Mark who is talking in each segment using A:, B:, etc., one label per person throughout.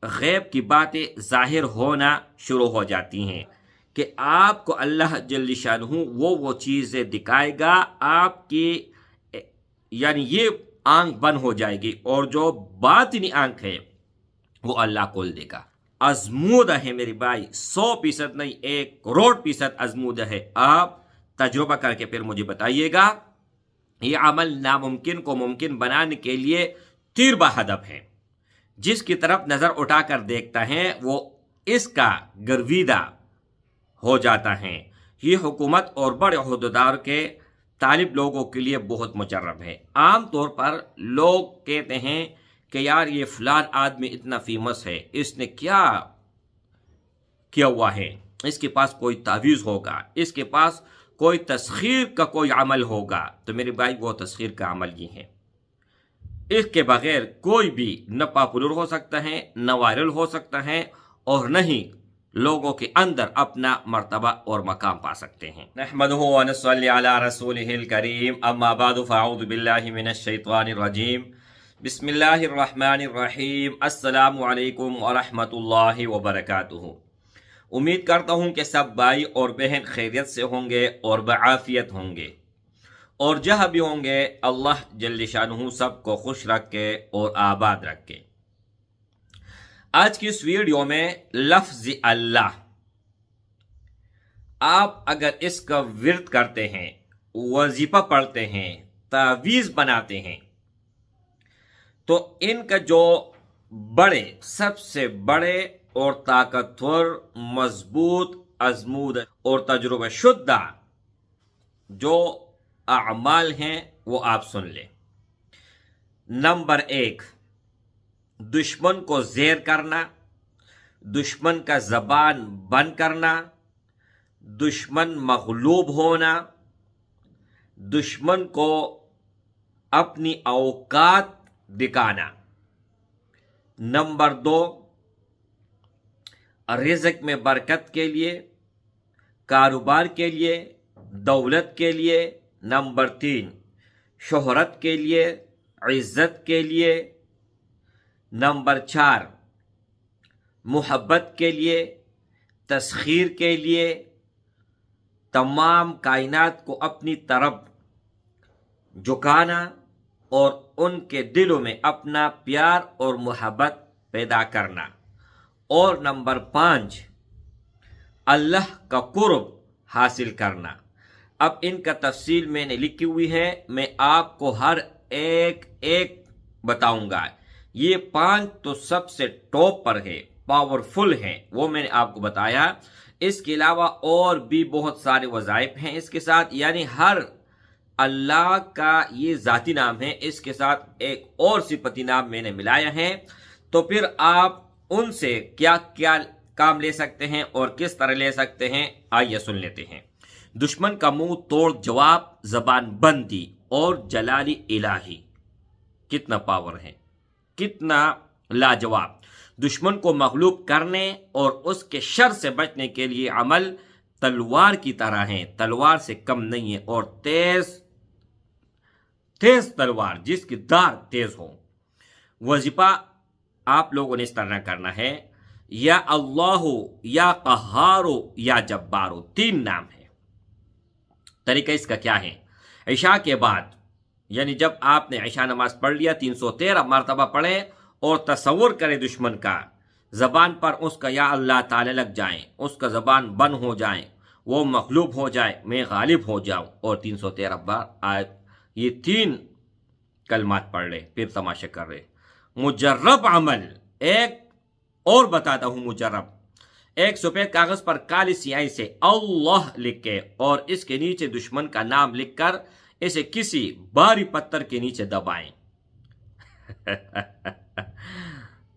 A: غیب کی باتیں ظاہر ہونا شروع ہو جاتی ہیں کہ آپ کو اللہ جل شانہ وہ چیزیں دکھائے گا، آپ کی یعنی یہ آنکھ بند ہو جائے گی، اور جو باطنی آنکھ ہے وہ اللہ کھول دے گا۔ ازمودہ ہے میری بھائی، 100% نہیں، 1,00,00,000% ازمودہ ہے۔ آپ تجربہ کر کے پھر مجھے بتائیے گا۔ یہ عمل ناممکن کو ممکن بنانے کے لیے تیر بہ ہدف ہے۔ جس کی طرف نظر اٹھا کر دیکھتا ہے وہ اس کا گرویدہ ہو جاتا ہے۔ یہ حکومت اور بڑے عہدیدار کے طالب لوگوں کے لیے بہت مجرب ہے۔ عام طور پر لوگ کہتے ہیں کہ یار یہ فلان آدمی اتنا فیمس ہے، اس نے کیا ہوا ہے، اس کے پاس کوئی تعویذ ہوگا، اس کے پاس کوئی تسخیر کا کوئی عمل ہوگا۔ تو میرے بھائی وہ تسخیر کا عمل یہ ہے، اس کے بغیر کوئی بھی نہ پاپولر ہو سکتا ہے، نہ وائرل ہو سکتا ہے، اور نہ ہی لوگوں کے اندر اپنا مرتبہ اور مقام پا سکتے ہیں۔ نحمدہ و نصلی علی رسولہ الکریم، اما بعد فاعوذ باللہ من الشیطان الرجیم، بسم اللہ الرحمن الرحیم۔ السلام علیکم ورحمۃ اللہ وبرکاتہ۔ امید کرتا ہوں کہ سب بھائی اور بہن خیریت سے ہوں گے اور بعافیت ہوں گے، اور جہاں بھی ہوں گے اللہ جل شانہ سب کو خوش رکھے اور آباد رکھے۔ آج کی اس ویڈیو میں لفظ اللہ، آپ اگر اس کا ورد کرتے ہیں، وظیفہ پڑھتے ہیں، تعویذ بناتے ہیں، تو ان کا جو سب سے بڑے اور طاقتور، مضبوط، ازمود اور تجربہ شدہ جو اعمال ہیں وہ آپ سن لیں۔ نمبر 1، دشمن کو زیر کرنا، دشمن کا زبان بند کرنا، دشمن مغلوب ہونا، دشمن کو اپنی اوقات دکھانا۔ نمبر 2، رزق میں برکت کے لیے، کاروبار کے لیے، دولت کے لیے۔ نمبر 3، شہرت کے لیے، عزت کے لیے۔ نمبر 4، محبت کے لیے، تسخیر کے لیے، تمام کائنات کو اپنی طرف جھکانا اور ان کے دلوں میں اپنا پیار اور محبت پیدا کرنا۔ اور نمبر 5، اللہ کا قرب حاصل کرنا۔ اب ان کا تفصیل میں نے لکھی ہوئی ہے، میں آپ کو ہر ایک بتاؤں گا۔ یہ 5 تو سب سے ٹاپ پر ہے، پاورفل ہے، وہ میں نے آپ کو بتایا۔ اس کے علاوہ اور بھی بہت سارے وظائف ہیں اس کے ساتھ، یعنی ہر اللہ کا یہ ذاتی نام ہے، اس کے ساتھ ایک اور صفتی نام میں نے ملایا ہے۔ تو پھر آپ ان سے کیا کیا کام لے سکتے ہیں اور کس طرح لے سکتے ہیں، آئیے سن لیتے ہیں۔ دشمن کا منہ توڑ جواب، زبان بندی اور جلالی الہی۔ کتنا پاور ہے، کتنا لاجواب۔ دشمن کو مغلوب کرنے اور اس کے شر سے بچنے کے لیے عمل تلوار کی طرح ہے، تلوار سے کم نہیں ہے، اور تیز تلوار جس کی دار تیز ہو۔ وظیفہ آپ لوگوں نے اس طرح کرنا ہے، یا اللہ، یا قہار، یا جبار، 3 نام ہے۔ طریقہ اس کا کیا ہے؟ عشاء کے بعد، یعنی جب آپ نے عشاء نماز پڑھ لیا، 313 مرتبہ پڑھیں اور تصور کریں دشمن کا، زبان پر اس کا یا اللہ تعالی لگ جائیں، اس کا زبان بند ہو جائیں، وہ مغلوب ہو جائے، میں غالب ہو جاؤں، اور 313 بار آیت، یہ 3 کلمات پڑھ لیں، پھر تماشا کر رہے۔ مجرب عمل، ایک اور بتاتا ہوں مجرب۔ ایک سفید کاغذ پر کالی سیاہی سے اللہ لکھ کے اور اس کے نیچے دشمن کا نام لکھ کر اسے کسی بھاری پتھر کے نیچے دبائیں۔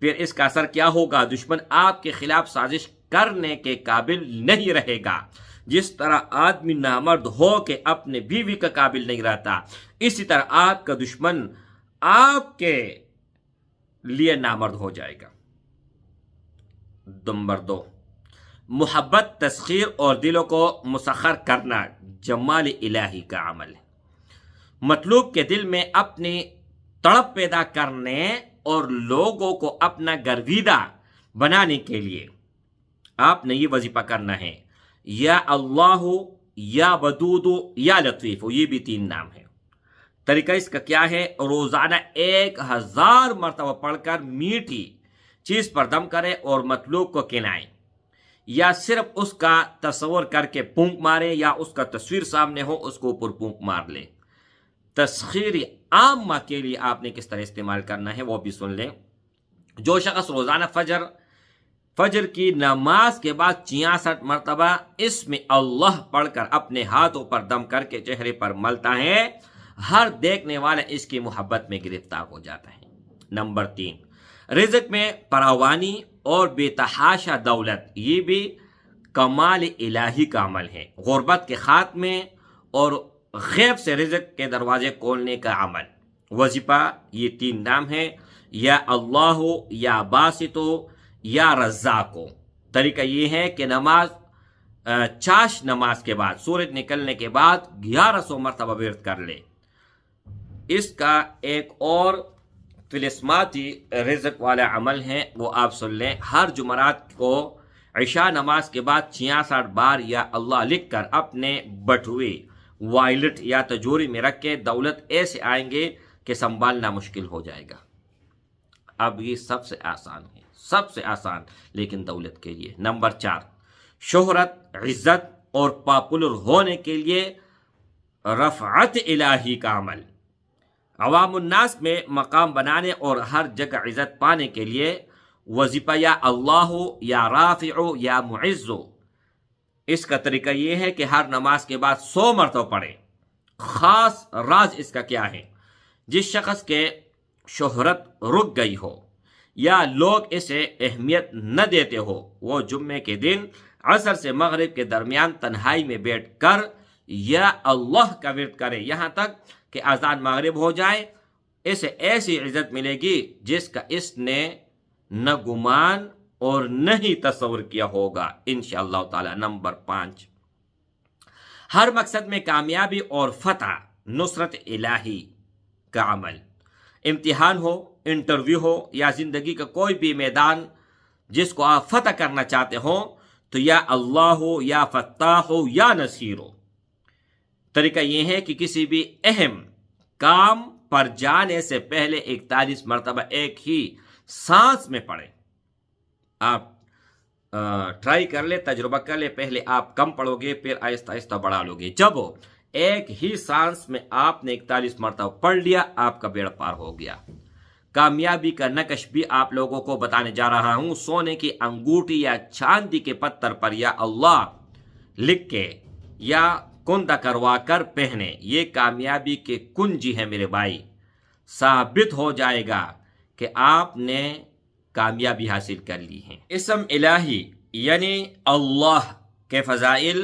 A: پھر اس کا اثر کیا ہوگا؟ دشمن آپ کے خلاف سازش کرنے کے قابل نہیں رہے گا۔ جس طرح آدمی نامرد ہو کے اپنے بیوی کا قابل نہیں رہتا، اسی طرح آپ کا دشمن آپ کے لیے نامرد ہو جائے گا۔ نمبر 2، محبت، تسخیر اور دلوں کو مسخر کرنا جمال الہی کا عمل ہے۔ مطلوب کے دل میں اپنی تڑپ پیدا کرنے اور لوگوں کو اپنا گرویدہ بنانے کے لیے آپ نے یہ وظیفہ کرنا ہے، یا اللہ، یا ودود، یا لطیف، یہ بھی 3 نام ہے۔ طریقہ اس کا کیا ہے؟ روزانہ 1000 مرتبہ پڑھ کر میٹھی چیز پر دم کرے اور مطلوب کو کنائے، یا صرف اس کا تصور کر کے پونک مارے، یا اس کا تصویر سامنے ہو اس کو اوپر پونک مار لے۔ تسخیر عامہ کے لیے آپ نے کس طرح استعمال کرنا ہے وہ بھی سن لیں۔ جو شخص روزانہ فجر کی نماز کے بعد 66 مرتبہ اسم اللہ پڑھ کر اپنے ہاتھوں پر دم کر کے چہرے پر ملتا ہے، ہر دیکھنے والا اس کی محبت میں گرفتار ہو جاتا ہے۔ نمبر 3، رزق میں فراوانی اور بے تحاشا دولت، یہ بھی کمال الہی کا عمل ہے۔ غربت کے خاتمے اور غیب سے رزق کے دروازے کھولنے کا عمل، وظیفہ یہ 3 نام ہے، یا اللہ، یا باسطو، یا رزاقو۔ طریقہ یہ ہے کہ چاش نماز کے بعد، سورج نکلنے کے بعد 1100 مرتبہ ورد کر لے۔ اس کا ایک اور طلسماتی رزق والا عمل ہے، وہ آپ سن لیں۔ ہر جمعرات کو عشاء نماز کے بعد 66 بار یا اللہ لکھ کر اپنے بٹوے، وائلٹ یا تجوری میں رکھ کے دولت ایسے آئیں گے کہ سنبھالنا مشکل ہو جائے گا۔ اب یہ سب سے آسان ہے، سب سے آسان، لیکن دولت کے لیے۔ نمبر 4، شہرت، عزت اور پاپولر ہونے کے لیے رفعت الہی کا عمل، عوام الناس میں مقام بنانے اور ہر جگہ عزت پانے کے لیے وظیفہ یا اللہ، یا رافع، یا معز۔ اس کا طریقہ یہ ہے کہ ہر نماز کے بعد 100 مرتبہ پڑھیں۔ خاص راز اس کا کیا ہے؟ جس شخص کے شہرت رک گئی ہو یا لوگ اسے اہمیت نہ دیتے ہو، وہ جمعے کے دن عصر سے مغرب کے درمیان تنہائی میں بیٹھ کر یا اللہ کا ورد کرے یہاں تک کہ اذان مغرب ہو جائے، اسے ایسی عزت ملے گی جس کا اس نے نہ گمان اور نہ ہی تصور کیا ہوگا انشاءاللہ تعالی۔ نمبر 5، ہر مقصد میں کامیابی اور فتح، نصرت الہی کا عمل، امتحان ہو، انٹرویو ہو، یا زندگی کا کوئی بھی میدان جس کو آپ فتح کرنا چاہتے ہو، تو یا اللہ ہو، یا فتح ہو، یا نصیر ہو۔ طریقہ یہ ہے کہ کسی بھی اہم کام پر جانے سے پہلے 41 مرتبہ ایک ہی سانس میں پڑھیں۔ آپ ٹرائی کر لے، تجربہ کر لے، پہلے آپ کم پڑھو گے، پھر آہستہ آہستہ بڑھا لو گے۔ جب ایک ہی سانس میں آپ نے 41 مرتبہ پڑھ لیا، آپ کا بیڑا پار ہو گیا۔ کامیابی کا نقش بھی آپ لوگوں کو بتانے جا رہا ہوں۔ سونے کی انگوٹھی یا چاندی کے پتھر پر یا اللہ لکھ کے یا کندہ کروا کر پہنے، یہ کامیابی کے کنجی ہے میرے بھائی۔ ثابت ہو جائے گا کہ آپ نے کامیابی حاصل کر لی ہے۔ اسم الہی یعنی اللہ کے فضائل،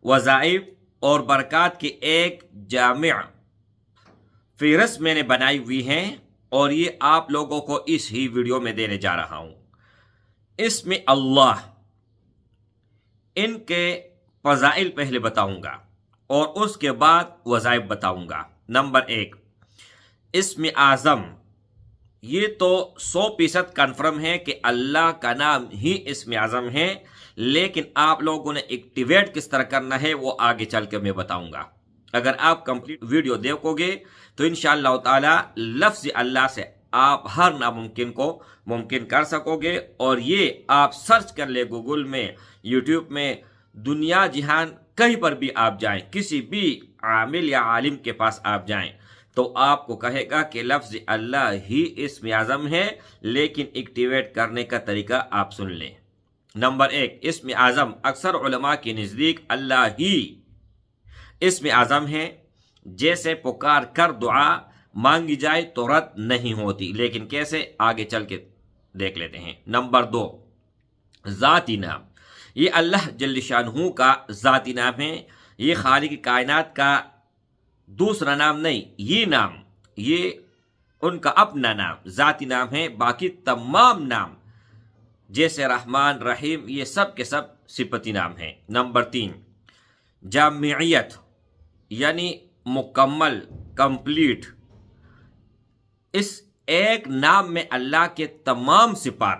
A: وظائف اور برکات کی ایک جامع فہرست میں نے بنائی ہوئی ہے، اور یہ آپ لوگوں کو اس ہی ویڈیو میں دینے جا رہا ہوں۔ اسم اللہ، ان کے فضائل پہلے بتاؤں گا اور اس کے بعد وظائف بتاؤں گا۔ نمبر 1، اسم اعظم، یہ تو 100% کنفرم ہے کہ اللہ کا نام ہی اسم اعظم ہے، لیکن آپ لوگوں نے ایکٹیویٹ کس طرح کرنا ہے وہ آگے چل کے میں بتاؤں گا۔ اگر آپ کمپلیٹ ویڈیو دیکھو گے تو انشاءاللہ تعالی لفظ اللہ سے آپ ہر ناممکن کو ممکن کر سکو گے، اور یہ آپ سرچ کر لے گوگل میں، یوٹیوب میں، دنیا جہان کہیں پر بھی آپ جائیں، کسی بھی عامل یا عالم کے پاس آپ جائیں تو آپ کو کہے گا کہ لفظ اللہ ہی اسم اعظم ہے، لیکن ایکٹیویٹ کرنے کا طریقہ آپ سن لیں۔ نمبر 1، اسم اعظم اکثر علماء کے نزدیک اللہ ہی اسم اعظم ہے۔ جیسے پکار کر دعا مانگی جائے تو رد نہیں ہوتی، لیکن کیسے، آگے چل کے دیکھ لیتے ہیں۔ نمبر 2، ذاتی نام، یہ اللہ جل شانہ کا ذاتی نام ہے، یہ خالق کائنات کا دوسرا نام نہیں، یہ نام یہ ان کا اپنا نام، ذاتی نام ہے۔ باقی تمام نام جیسے رحمان، رحیم، یہ سب کے سب صفتی نام ہیں۔ نمبر 3، جامعیت یعنی مکمل، کمپلیٹ، اس ایک نام میں اللہ کے تمام صفات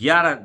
A: 11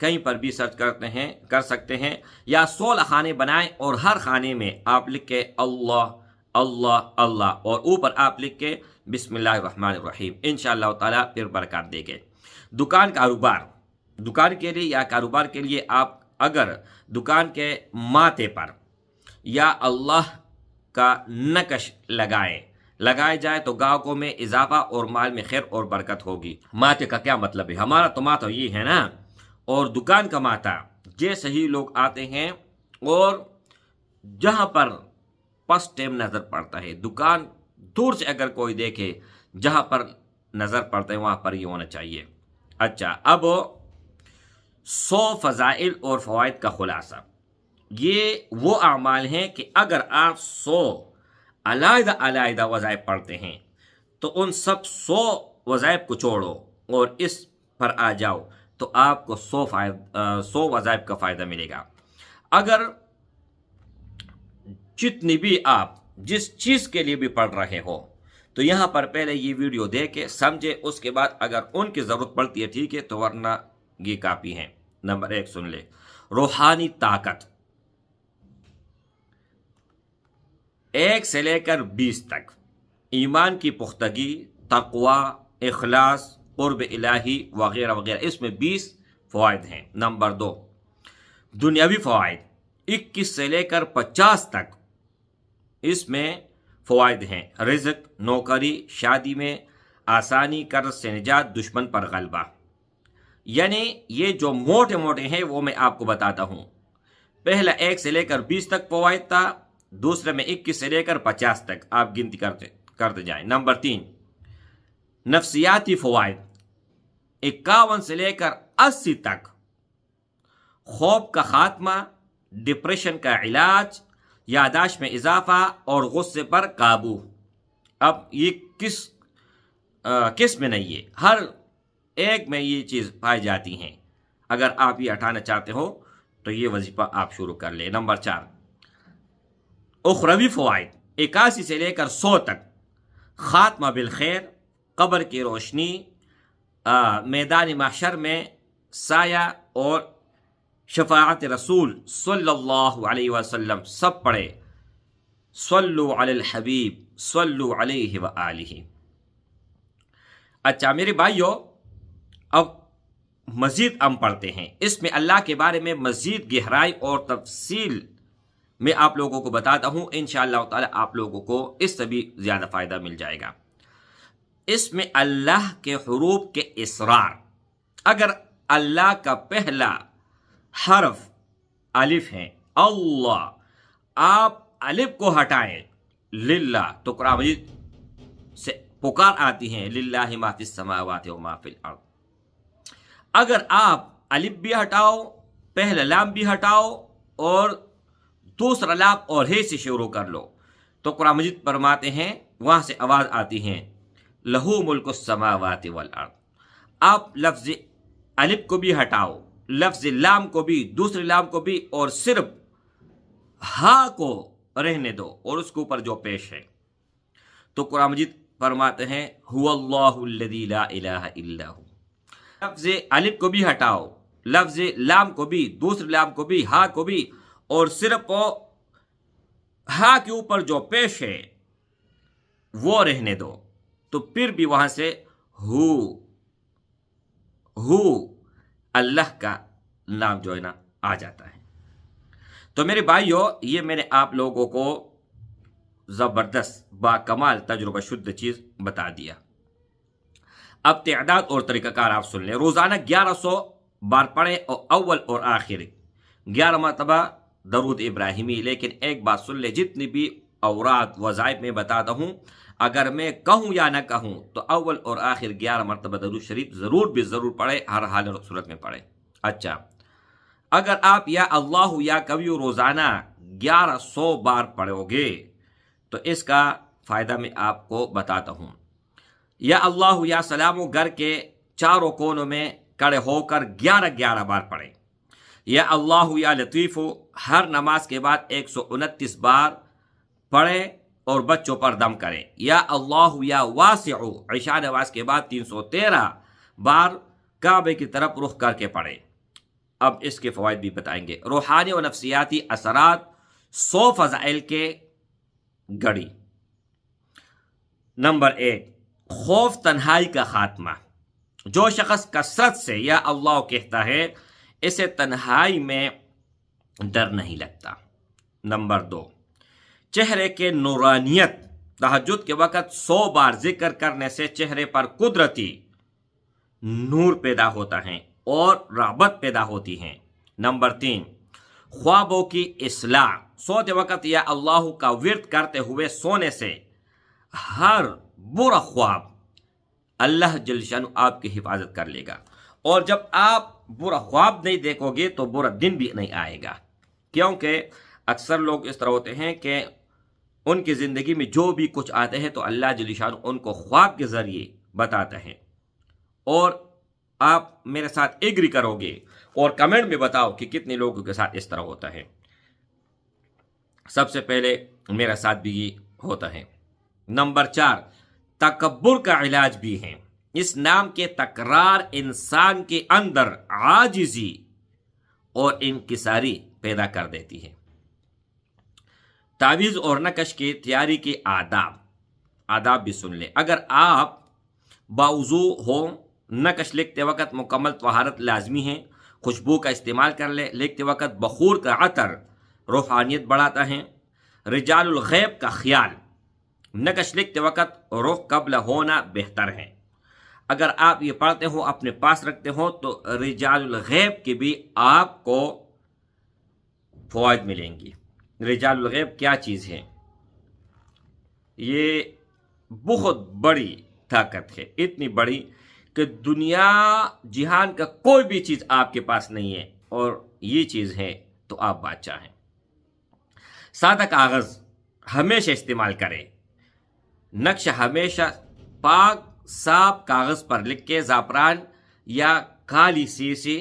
A: کہیں پر بھی سرچ کر سکتے ہیں، یا 16 خانے بنائیں اور ہر خانے میں آپ لکھ کے اللہ اللہ اللہ اور اوپر آپ لکھ کے بسم اللہ الرحمن الرحیم، انشاءاللہ تعالیٰ پھر برکات دے گے۔ دکان کے لیے یا کاروبار کے لیے آپ اگر دکان کے ماتھے پر یا اللہ کا نقش لگائے جائے تو گاہکوں میں اضافہ اور مال میں خیر اور برکت ہوگی۔ ماتھے کا کیا مطلب ہے؟ ہمارا تو ماتھا یہ ہے نا، اور دکان کا ماتھا جیسے ہی لوگ آتے ہیں اور جہاں پر فرسٹ ٹائم نظر پڑتا ہے، دکان دور سے اگر کوئی دیکھے جہاں پر نظر پڑتا ہے وہاں پر یہ ہونا چاہیے۔ اچھا، اب 100 فضائل اور فوائد کا خلاصہ۔ یہ وہ اعمال ہیں کہ اگر آپ 100 علیحدہ وظائف پڑھتے ہیں تو ان سب 100 وظائف کو چھوڑو اور اس پر آ جاؤ تو آپ کو 100 وظائف کا فائدہ ملے گا۔ اگر جتنی بھی آپ جس چیز کے لیے بھی پڑھ رہے ہو تو یہاں پر پہلے یہ ویڈیو دیکھے سمجھے، اس کے بعد اگر ان کی ضرورت پڑتی ہے ٹھیک ہے، تو ورنہ یہ کافی ہیں۔ نمبر 1 سن لے، روحانی طاقت 1 سے لے کر 20 تک، ایمان کی پختگی، تقوی، اخلاص، قرب الہی وغیرہ وغیرہ، اس میں 20 فوائد ہیں۔ نمبر 2 دنیاوی فوائد 21 سے لے کر 50 تک، اس میں فوائد ہیں: رزق، نوکری، شادی میں آسانی، قرض سے نجات، دشمن پر غلبہ۔ یعنی یہ جو موٹے ہیں وہ میں آپ کو بتاتا ہوں۔ پہلا 1 سے لے کر 20 تک فوائد تھا، دوسرے میں 21 سے لے کر 50 تک، آپ گنتی کرتے جائیں۔ نمبر 3 نفسیاتی فوائد 51 سے لے کر 80 تک، خوف کا خاتمہ، ڈپریشن کا علاج، یاداشت میں اضافہ اور غصے پر قابو۔ اب یہ کس میں نہیں ہے، ہر ایک میں یہ چیز پائی جاتی ہیں۔ اگر آپ یہ ہٹانا چاہتے ہو تو یہ وظیفہ آپ شروع کر لیں۔ نمبر 4 اخروی فوائد 81 سے لے کر 100 تک، خاتمہ بالخیر، قبر کی روشنی، میدان محشر میں سایہ اور شفاعت رسول صلی اللہ علیہ وسلم۔ سب پڑھے صلو علی الحبیب صلو علیہ وآلہ۔ اچھا میرے بھائیو، اب مزید ہم پڑھتے ہیں، اس میں اللہ کے بارے میں مزید گہرائی اور تفصیل میں آپ لوگوں کو بتاتا ہوں، انشاءاللہ تعالی آپ لوگوں کو اس سے بھی زیادہ فائدہ مل جائے گا۔ اس میں اللہ کے حروف کے اسرار، اگر اللہ کا پہلا حرف الف ہے، اللہ، آپ الف کو ہٹائیں للہ تو قرآن مجید سے پکار آتی ہیں للہ ما فی السماوات و ما فی الارض۔ اگر آپ الف بھی ہٹاؤ، پہلا لام بھی ہٹاؤ اور دوسرا لام اور ہے سے شروع کر لو تو قرآن مجید فرماتے ہیں وہاں سے آواز آتی ہے لہو ملک السماوات والارض۔ آپ لفظ الف کو بھی ہٹاؤ، لفظ لام کو بھی، دوسرے لام کو بھی، اور صرف ہا کو رہنے دو اور اس کے اوپر جو پیش ہے تو قرآن مجید فرماتے ہیں هو اللہ الذی لا الہ الا ہو۔ لفظ الف کو بھی ہٹاؤ، لفظ لام کو بھی، دوسرے لام کو بھی، ہا کو بھی، اور صرف ہا کے اوپر جو پیش ہے وہ رہنے دو تو پھر بھی وہاں سے ہو اللہ کا نام جو ہے نا آ جاتا ہے۔ تو میرے بھائیو، یہ میں نے آپ لوگوں کو زبردست با کمال تجربہ شدہ چیز بتا دیا۔ اب تعداد اور طریقہ کار آپ سن لیں۔ روزانہ 1100 بار پڑھیں اور اول اور آخر 11 مرتبہ درود ابراہیمی۔ لیکن ایک بات سن لیں، جتنی بھی اوراد وظائف میں بتاتا ہوں، اگر میں کہوں یا نہ کہوں تو اول اور آخر 11 مرتبہ درود شریف ضرور پڑھیں، ہر حال اور صورت میں پڑھیں۔ اچھا، اگر آپ یا اللہ یا کبھی روزانہ 1100 بار پڑھو گے تو اس کا فائدہ میں آپ کو بتاتا ہوں۔ یا اللہ یا سلام گھر کے چاروں کونوں میں کھڑے ہو کر 11 بار پڑھیں۔ یا اللہ یا لطیف ہر نماز کے بعد 129 بار پڑھیں اور بچوں پر دم کریں۔ یا اللہ یا واسع عشاء نماز کے بعد 313 بار کعبے کی طرف رخ کر کے پڑھیں۔ اب اس کے فوائد بھی بتائیں گے۔ روحانی و نفسیاتی اثرات 100 فضائل کے گڑی۔ نمبر 1، خوف تنہائی کا خاتمہ۔ جو شخص کثرت سے یا اللہ کہتا ہے اسے تنہائی میں ڈر نہیں لگتا۔ نمبر 2، چہرے کے نورانیت۔ تہجد کے وقت 100 بار ذکر کرنے سے چہرے پر قدرتی نور پیدا ہوتا ہے اور رغبت پیدا ہوتی ہے۔ نمبر 3، خوابوں کی اصلاح۔ سوتے وقت یا اللہ کا ورد کرتے ہوئے سونے سے ہر برا خواب اللہ جل شانہ آپ کی حفاظت کر لے گا، اور جب آپ برا خواب نہیں دیکھو گے تو برا دن بھی نہیں آئے گا، کیونکہ اکثر لوگ اس طرح ہوتے ہیں کہ ان کی زندگی میں جو بھی کچھ آتے ہیں تو اللہ جل شانہ ان کو خواب کے ذریعے بتاتا ہے۔ اور آپ میرے ساتھ ایگری کرو گے اور کمنٹ میں بتاؤ کہ کتنے لوگوں کے ساتھ اس طرح ہوتا ہے۔ سب سے پہلے میرا ساتھ بھی یہ ہوتا ہے۔ نمبر 4، تکبر کا علاج بھی ہے۔ اس نام کے تکرار انسان کے اندر عاجزی اور انکساری پیدا کر دیتی ہے۔ تعویذ اور نقش کی تیاری کے آداب بھی سن لیں۔ اگر آپ باوضو ہو، نقش لکھتے وقت مکمل طہارت لازمی ہے۔ خوشبو کا استعمال کر لے۔ لکھتے وقت بخور کا عطر روحانیت بڑھاتا ہے۔ رجال الغیب کا خیال۔ نقش لکھتے وقت رخ قبل ہونا بہتر ہے۔ اگر آپ یہ پڑھتے ہو، اپنے پاس رکھتے ہو، تو رجال الغیب کی بھی آپ کو فوائد ملیں گی۔ رجال الغیب کیا چیز ہے؟ یہ بہت بڑی طاقت ہے، اتنی بڑی کہ دنیا جہان کا کوئی بھی چیز آپ کے پاس نہیں ہے، اور یہ چیز ہے تو آپ بادشاہ ہیں۔ سادہ کاغذ ہمیشہ استعمال کریں۔ نقش ہمیشہ پاک صاف کاغذ پر لکھ کے زعفران یا کالی سیسی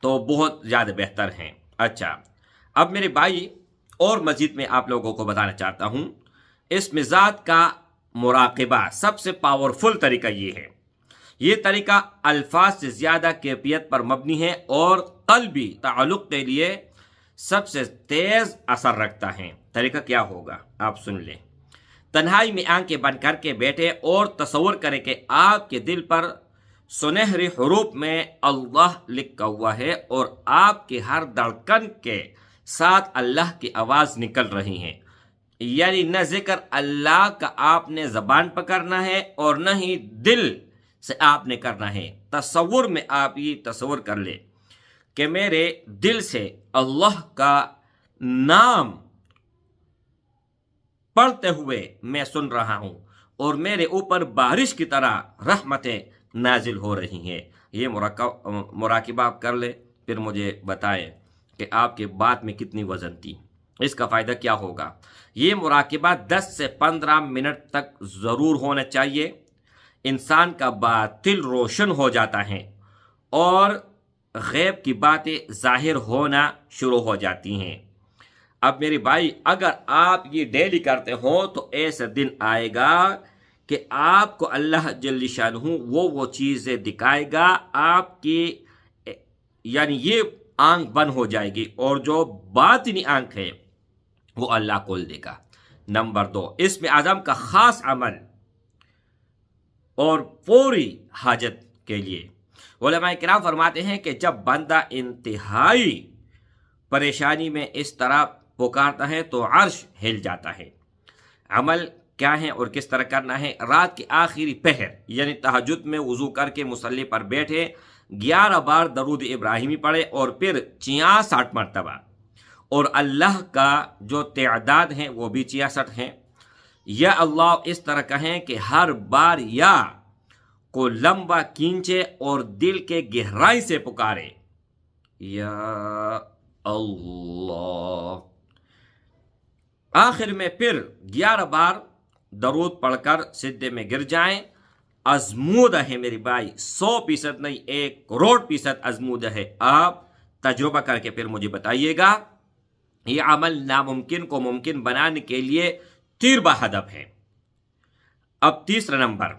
A: تو بہت زیادہ بہتر ہیں۔ اچھا، اب میرے بھائی اور مزید میں آپ لوگوں کو بتانا چاہتا ہوں، اس مزاج کا مراقبہ سب سے پاورفل طریقہ یہ ہے۔ یہ طریقہ الفاظ سے زیادہ کیفیت پر مبنی ہے اور قلبی تعلق کے لیے سب سے تیز اثر رکھتا ہے۔ طریقہ کیا ہوگا آپ سن لیں۔ تنہائی میں آنکھیں بند کر کے بیٹھے اور تصور کریں کہ آپ کے دل پر سنہری حروف میں اللہ لکھا ہوا ہے اور آپ کے ہر دھڑکن کے ساتھ اللہ کی آواز نکل رہی ہے۔ یعنی نہ ذکر اللہ کا آپ نے زبان پر کرنا ہے اور نہ ہی دل سے آپ نے کرنا ہے۔ تصور میں آپ یہ تصور کر لیں کہ میرے دل سے اللہ کا نام پڑھتے ہوئے میں سن رہا ہوں اور میرے اوپر بارش کی طرح رحمتیں نازل ہو رہی ہیں۔ یہ مراقبہ آپ کر لیں، پھر مجھے بتائیں کہ آپ کے بات میں کتنی وزن تھی۔ اس کا فائدہ کیا ہوگا؟ یہ مراقبہ 10 سے 15 منٹ تک ضرور ہونا چاہیے۔ انسان کا باطن روشن ہو جاتا ہے اور غیب کی باتیں ظاہر ہونا شروع ہو جاتی ہیں۔ اب میرے بھائی، اگر آپ یہ ڈیلی کرتے ہو تو ایسا دن آئے گا کہ آپ کو اللہ جل شانہ وہ چیزیں دکھائے گا، آپ کی یعنی یہ آنکھ بند ہو جائے گی اور جو باطنی آنکھ ہے وہ اللہ کھول دے گا۔ نمبر 2، اسم اعظم کا خاص عمل اور فوری حاجت کے لیے۔ علماء کرام فرماتے ہیں کہ جب بندہ انتہائی پریشانی میں اس طرح پکارتا ہے تو عرش ہل جاتا ہے۔ عمل کیا ہے اور کس طرح کرنا ہے؟ رات کے آخری پہر یعنی تہجد میں وضو کر کے مصلی پر بیٹھے 11 بار درود ابراہیمی پڑھے اور پھر 66 مرتبہ، اور اللہ کا جو تعداد ہیں وہ بھی 66 ہیں۔ یا اللہ اس طرح کہیں کہ ہر بار یا کو لمبا کھینچے اور دل کے گہرائی سے پکارے، یا اللہ۔ آخر میں پھر 11 بار درود پڑھ کر سجدے میں گر جائیں۔ ازمودہ ہے میری بھائی، 100% نہیں، 1 کروڑ% ازمودہ ہے۔ آپ تجربہ کر کے پھر مجھے بتائیے گا۔ یہ عمل ناممکن کو ممکن بنانے کے لیے تیر بہ ہدف ہے۔ اب تیسرا نمبر،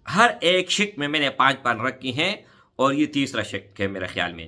A: ہر ایک شک میں نے 5 رکھی ہیں اور یہ تیسرا شک ہے میرے خیال میں۔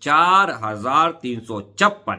A: 4356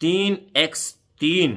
A: 3x3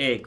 A: 1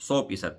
A: 100%।